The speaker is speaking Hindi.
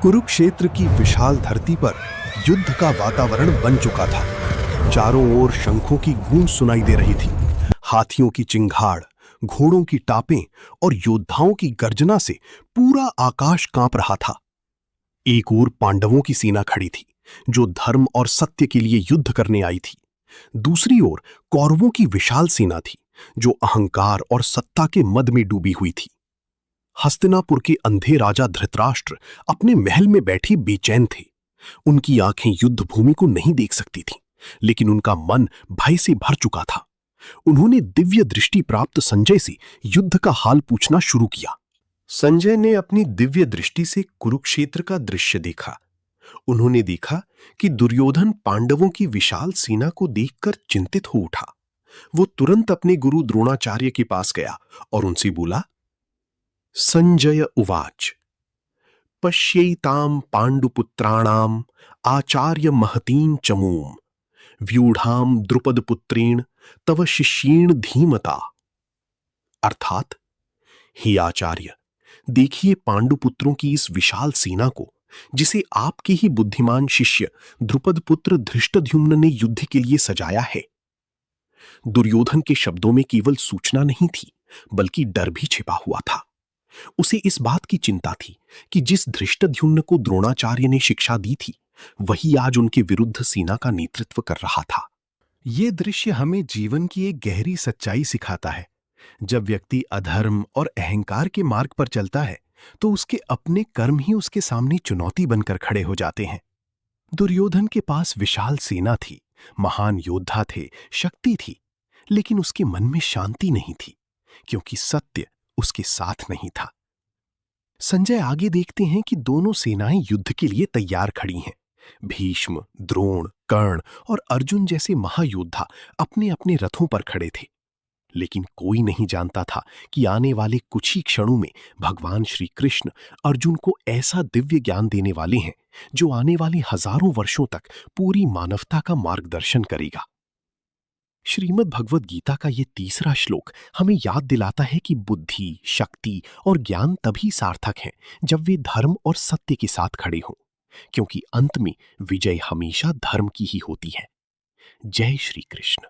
कुरुक्षेत्र की विशाल धरती पर युद्ध का वातावरण बन चुका था। चारों ओर शंखों की गूंज सुनाई दे रही थी। हाथियों की चिंगाड़, घोड़ों की टापें और योद्धाओं की गर्जना से पूरा आकाश कांप रहा था। एक ओर पांडवों की सेना खड़ी थी, जो धर्म और सत्य के लिए युद्ध करने आई थी। दूसरी ओर कौरवों की विशाल सेना थी, जो अहंकार और सत्ता के मद में डूबी हुई थी। हस्तिनापुर के अंधे राजा धृतराष्ट्र अपने महल में बैठे बेचैन थे। उनकी आंखें युद्ध भूमि को नहीं देख सकती थीं, लेकिन उनका मन भय से भर चुका था। उन्होंने दिव्य दृष्टि प्राप्त संजय से युद्ध का हाल पूछना शुरू किया। संजय ने अपनी दिव्य दृष्टि से कुरुक्षेत्र का दृश्य देखा। उन्होंने देखा कि दुर्योधन पांडवों की विशाल सेना को देखकर चिंतित हो उठा। वो तुरंत अपने गुरु द्रोणाचार्य के पास गया और उनसे बोला, संजय उवाच पश्यैतां पांडुपुत्राणाम आचार्य महतीं चमूम व्यूढ़ाम द्रुपदपुत्रेण तव शिष्येण धीमता। अर्थात, हे आचार्य, देखिए पांडुपुत्रों की इस विशाल सेना को, जिसे आपके ही बुद्धिमान शिष्य द्रुपदपुत्र धृष्टद्युम्न ने युद्ध के लिए सजाया है। दुर्योधन के शब्दों में केवल सूचना नहीं थी, बल्कि डर भी छिपा हुआ था। उसे इस बात की चिंता थी कि जिस धृष्टद्युम्न को द्रोणाचार्य ने शिक्षा दी थी, वही आज उनके विरुद्ध सेना का नेतृत्व कर रहा था। ये दृश्य हमें जीवन की एक गहरी सच्चाई सिखाता है। जब व्यक्ति अधर्म और अहंकार के मार्ग पर चलता है, तो उसके अपने कर्म ही उसके सामने चुनौती बनकर खड़े हो जाते हैं। दुर्योधन के पास विशाल सेना थी, महान योद्धा थे, शक्ति थी, लेकिन उसके मन में शांति नहीं थी, क्योंकि सत्य उसके साथ नहीं था। संजय आगे देखते हैं कि दोनों सेनाएं युद्ध के लिए तैयार खड़ी हैं। भीष्म, द्रोण, कर्ण और अर्जुन जैसे महायोद्धा अपने अपने रथों पर खड़े थे। लेकिन कोई नहीं जानता था कि आने वाले कुछ ही क्षणों में भगवान श्री कृष्ण अर्जुन को ऐसा दिव्य ज्ञान देने वाले हैं, जो आने वाले हजारों वर्षों तक पूरी मानवता का मार्गदर्शन करेगा। श्रीमद् भगवद गीता का ये तीसरा श्लोक हमें याद दिलाता है कि बुद्धि, शक्ति और ज्ञान तभी सार्थक हैं जब वे धर्म और सत्य के साथ खड़े हों, क्योंकि अंत में विजय हमेशा धर्म की ही होती है। जय श्री कृष्ण।